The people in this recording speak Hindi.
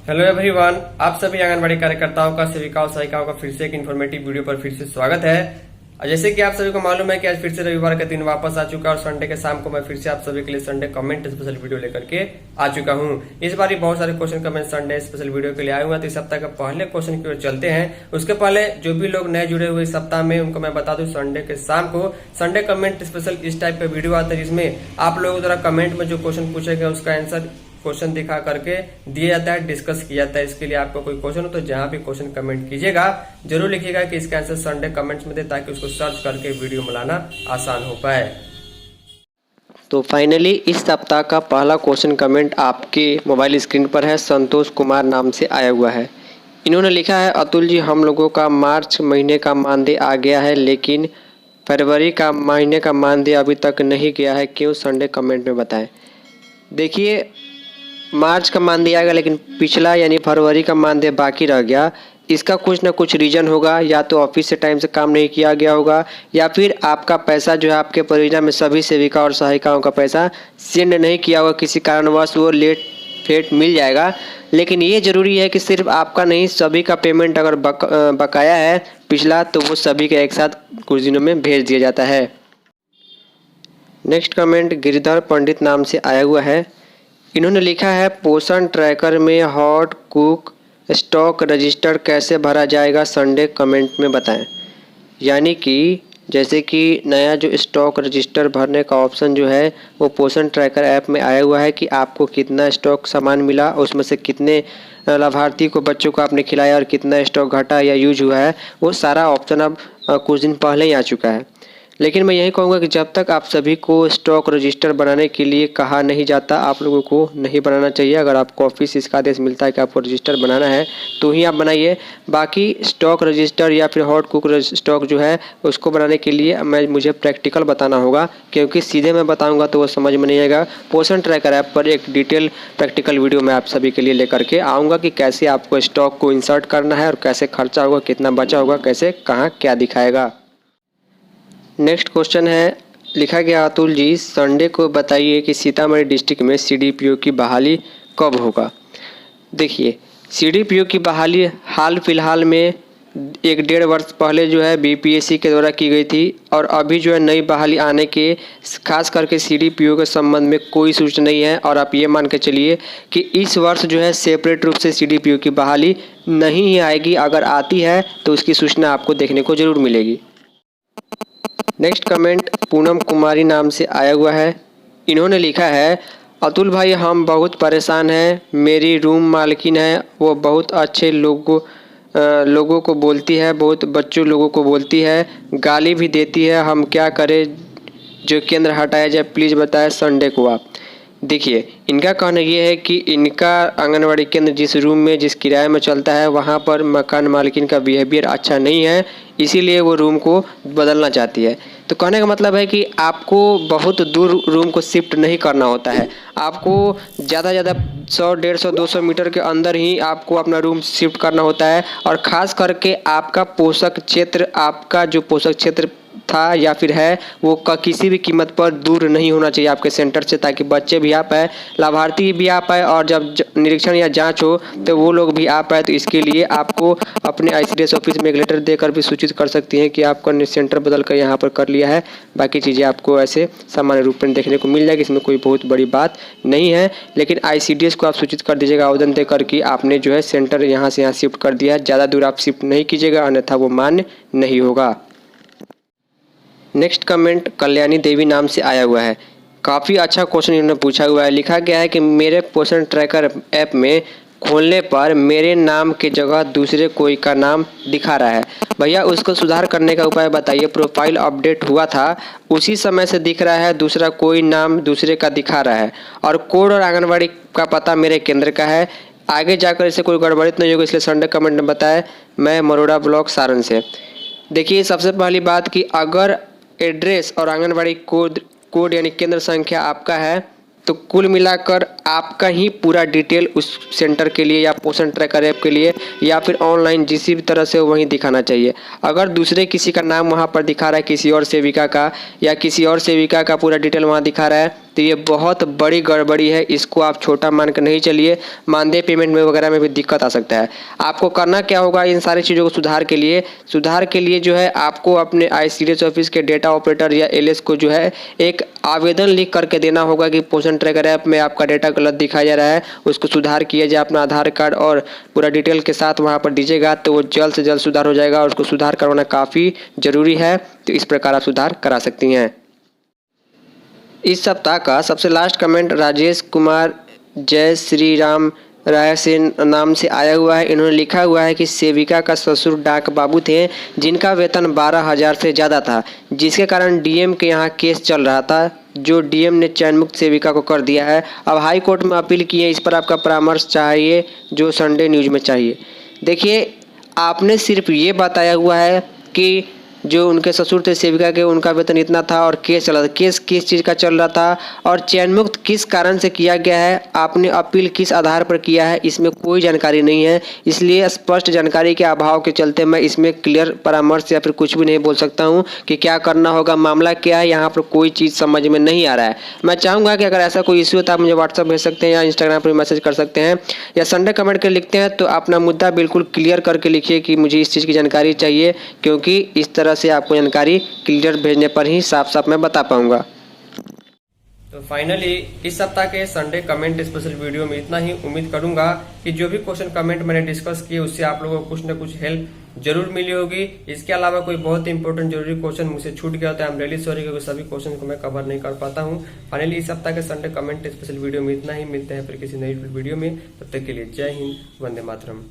हेलो एवरीवन, आप सभी आंगनबाड़ी कार्यकर्ताओं का, सेविकाओं, सहायिकाओं का फिर से एक इन्फॉर्मेटिव वीडियो पर फिर से स्वागत है। जैसे कि आप सभी को मालूम है कि आज फिर से रविवार का दिन वापस आ चुका है और संडे के शाम को मैं फिर से आप सभी के लिए संडे कमेंट स्पेशल वीडियो लेकर के आ चुका हूं। इस बार बहुत सारे question comment Sunday special video के लिए आए हुए हैं, तो इस सप्ताह का पहले क्वेश्चन की ओर चलते हैं। उसके पहले जो भी लोग नए जुड़े हुए इस सप्ताह में, उनको मैं बता दूं संडे के शाम को संडे कमेंट स्पेशल इस टाइप का वीडियो आता है, जिसमें आप लोगों द्वारा कमेंट में जो क्वेश्चन पूछे गए उसका आंसर क्वेश्चन दिखा करके दिया जाता है, डिस्कस किया जाता है। इसके लिए आपको कोई क्वेश्चन हो तो जहां भी क्वेश्चन कमेंट कीजिएगा जरूर लिखिएगा कि इसका आंसर संडे कमेंट्स में दे, ताकि उसको सर्च करके वीडियो बनाना आसान हो पाए। तो फाइनली इस सप्ताह का पहला क्वेश्चन कमेंट आपके मोबाइल स्क्रीन पर है। संतोष कुमार नाम से आया हुआ है। इन्होंने लिखा है, अतुल जी, हम लोगों का मार्च महीने का मानदेय आ गया है, लेकिन फरवरी का महीने का मानदेय अभी तक नहीं गया है, क्यों? संडे कमेंट में बताएं। देखिए, मार्च का मानदेय आएगा लेकिन पिछला यानी फरवरी का मानदेय बाकी रह गया। इसका कुछ ना कुछ रीजन होगा, या तो ऑफिस से टाइम से काम नहीं किया गया होगा, या फिर आपका पैसा जो है आपके परियोजना में सभी सेविका और सहायिकाओं का पैसा सेंड नहीं किया होगा, किसी कारणवश वो लेट फेट मिल जाएगा। लेकिन ये जरूरी है कि सिर्फ आपका नहीं, सभी का पेमेंट अगर बकाया है पिछला, तो वो सभी के एक साथ कुछ दिनों में भेज दिया जाता है। नेक्स्ट कमेंट गिरिधर पंडित नाम से आया हुआ है। इन्होंने लिखा है, पोषण ट्रैकर में हॉट कुक स्टॉक रजिस्टर कैसे भरा जाएगा, संडे कमेंट में बताएं। यानी कि जैसे कि नया जो स्टॉक रजिस्टर भरने का ऑप्शन जो है वो पोषण ट्रैकर ऐप में आया हुआ है कि आपको कितना स्टॉक सामान मिला, उसमें से कितने लाभार्थी को, बच्चों को आपने खिलाया और कितना स्टॉक घटा या यूज हुआ है, वो सारा ऑप्शन अब कुछ दिन पहले ही आ चुका है। लेकिन मैं यही कहूँगा कि जब तक आप सभी को स्टॉक रजिस्टर बनाने के लिए कहा नहीं जाता, आप लोगों को नहीं बनाना चाहिए। अगर आपको ऑफिस से इसका आदेश मिलता है कि आपको रजिस्टर बनाना है तो ही आप बनाइए। बाकी स्टॉक रजिस्टर या फिर हॉट कुक स्टॉक जो है उसको बनाने के लिए मुझे प्रैक्टिकल बताना होगा, क्योंकि सीधे मैं बताऊँगा तो वो समझ में नहीं आएगा। पोषण ट्रैकर ऐप पर एक डिटेल प्रैक्टिकल वीडियो मैं आप सभी के लिए लेकर के आऊँगा कि कैसे आपको स्टॉक को इंसर्ट करना है और कैसे खर्चा होगा, कितना बचा होगा, कैसे कहाँ क्या दिखाएगा। नेक्स्ट क्वेश्चन है, लिखा गया, अतुल जी, संडे को बताइए कि सीतामढ़ी डिस्ट्रिक्ट में सीडीपीओ की बहाली कब होगा। देखिए, सीडीपीओ की बहाली हाल फिलहाल में 1-1.5 वर्ष पहले जो है बीपीएससी के द्वारा की गई थी, और अभी जो है नई बहाली आने के खास करके सीडीपीओ के संबंध में कोई सूचना नहीं है। और आप ये मान के चलिए कि इस वर्ष जो है सेपरेट रूप से सीडीपीओ की बहाली नहीं ही आएगी। अगर आती है तो उसकी सूचना आपको देखने को जरूर मिलेगी। नेक्स्ट कमेंट पूनम कुमारी नाम से आया हुआ है। इन्होंने लिखा है, अतुल भाई, हम बहुत परेशान हैं। मेरी रूम मालकिन है, वो बहुत अच्छे लोगों को बोलती है, बहुत बच्चों लोगों को बोलती है, गाली भी देती है। हम क्या करें? जो केंद्र हटाया जाए, प्लीज़ बताएं संडे को आप। देखिए, इनका कहना ये है कि इनका आंगनवाड़ी केंद्र जिस रूम में, जिस किराए में चलता है, वहाँ पर मकान मालिकिन का बिहेवियर अच्छा नहीं है, इसीलिए वो रूम को बदलना चाहती है। तो कहने का मतलब है कि आपको बहुत दूर रूम को शिफ्ट नहीं करना होता है। आपको ज़्यादा 100, 150, 200 मीटर के अंदर ही आपको अपना रूम शिफ्ट करना होता है। और ख़ास करके आपका पोषक क्षेत्र था या फिर है, वो किसी भी कीमत पर दूर नहीं होना चाहिए आपके सेंटर से, ताकि बच्चे भी आ पाए, लाभार्थी भी आ पाए, और जब निरीक्षण या जांच हो तो वो लोग भी आ पाए। तो इसके लिए आपको अपने आईसीडीएस ऑफिस में एक लेटर देकर भी सूचित कर सकती हैं कि आपका सेंटर बदल कर यहाँ पर कर लिया है। बाकी चीज़ें आपको ऐसे सामान्य रूप में देखने को मिल जाएगी, इसमें कोई बहुत बड़ी बात नहीं है। लेकिन आईसीडीएस को आप सूचित कर दीजिएगा आवेदन देकर कि आपने जो है सेंटर यहाँ से यहाँ शिफ्ट कर दिया है। ज़्यादा दूर आप शिफ्ट नहीं कीजिएगा, अन्यथा वो मान्य नहीं होगा। नेक्स्ट कमेंट कल्याणी देवी नाम से आया हुआ है। काफ़ी अच्छा क्वेश्चन इन्होंने पूछा हुआ है। लिखा गया है कि मेरे पोषण ट्रैकर ऐप में खोलने पर मेरे नाम के जगह दूसरे कोई का नाम दिखा रहा है। भैया, उसको सुधार करने का उपाय बताइए। प्रोफाइल अपडेट हुआ था, उसी समय से दिख रहा है दूसरा कोई नाम दूसरे का दिखा रहा है, और कोड और आंगनबाड़ी का पता मेरे केंद्र का है। आगे जाकर इसे कोई गड़बड़ित नहीं होगा, इसलिए संडे कमेंट में बताएं। मैं मरोड़ा ब्लॉक सारण से। देखिए, सबसे पहली बात कि अगर एड्रेस और आंगनबाड़ी कोड यानी केंद्र संख्या आपका है, तो कुल मिलाकर आपका ही पूरा डिटेल उस सेंटर के लिए या पोषण ट्रैकर ऐप के लिए या फिर ऑनलाइन जिसी भी तरह से वहीं दिखाना चाहिए। अगर दूसरे किसी का नाम वहाँ पर दिखा रहा है, किसी और सेविका का या किसी और सेविका का पूरा डिटेल वहाँ दिखा रहा है, तो ये बहुत बड़ी गड़बड़ी है, इसको आप छोटा मान कर नहीं चलिए। मानदेय पेमेंट में वगैरह में भी दिक्कत आ सकता है। आपको करना क्या होगा इन सारी चीज़ों को सुधार के लिए जो है आपको अपने ICDS ऑफिस के डेटा ऑपरेटर या LS को जो है एक आवेदन लिख करके देना होगा कि पोषण ट्रैकर ऐप में आपका डेटा गलत दिखाया जा रहा है, उसको सुधार किया जाए। अपना आधार कार्ड और पूरा डिटेल के साथ वहाँ पर दीजिएगा तो वो जल्द से जल्द सुधार हो जाएगा और उसको सुधार करवाना काफ़ी ज़रूरी है। तो इस प्रकार आप सुधार करा सकती हैं। इस सप्ताह का सबसे लास्ट कमेंट राजेश कुमार जय श्री राम राय से नाम से आया हुआ है। इन्होंने लिखा हुआ है कि सेविका का ससुर डाक बाबू थे जिनका वेतन 12,000 से ज़्यादा था, जिसके कारण DM के यहाँ केस चल रहा था, जो DM ने चयन मुक्त सेविका को कर दिया है। अब हाई कोर्ट में अपील की है। इस पर आपका परामर्श चाहिए जो संडे न्यूज में चाहिए। देखिए, आपने सिर्फ ये बताया हुआ है कि जो उनके ससुर थे सेविका के, उनका वेतन इतना था और केस चला था। केस किस चीज़ का चल रहा था और चयन मुक्त किस कारण से किया गया है, आपने अपील किस आधार पर किया है, इसमें कोई जानकारी नहीं है। इसलिए स्पष्ट जानकारी के अभाव के चलते मैं इसमें क्लियर परामर्श या फिर कुछ भी नहीं बोल सकता हूं कि क्या करना होगा, मामला क्या है, यहाँ पर कोई चीज़ समझ में नहीं आ रहा है। मैं चाहूँगा कि अगर ऐसा कोई इश्यू है तो आप मुझे व्हाट्सअप भेज सकते हैं या इंस्टाग्राम पर मैसेज कर सकते हैं या संडे कमेंट कर लिखते हैं। तो अपना मुद्दा बिल्कुल क्लियर करके लिखिए कि मुझे इस चीज़ की जानकारी चाहिए, क्योंकि इस तरह से आपको जानकारी क्लियर भेजने पर ही साफ साफ मैं बता पाऊंगा। तो फाइनली इस सप्ताह के संडे कमेंट स्पेशल वीडियो में इतना ही। उम्मीद करूंगा कि जो भी क्वेश्चन कमेंट मैंने डिस्कस किए उससे आप लोगों को कुछ न कुछ हेल्प जरूर मिली होगी। इसके अलावा कोई बहुत ही इंपॉर्टेंट जरूरी क्वेश्चन मुझसे छूट गया होता है, आई एम रियली सॉरी, क्योंकि सभी क्वेश्चन को मैं कवर नहीं कर पाता हूँ। फाइनली इस सप्ताह के संडे कमेंट स्पेशल वीडियो में इतना ही। मिलते हैं फिर किसी नई वीडियो में, तब तक के लिए जय हिंद, वंदे मातरम।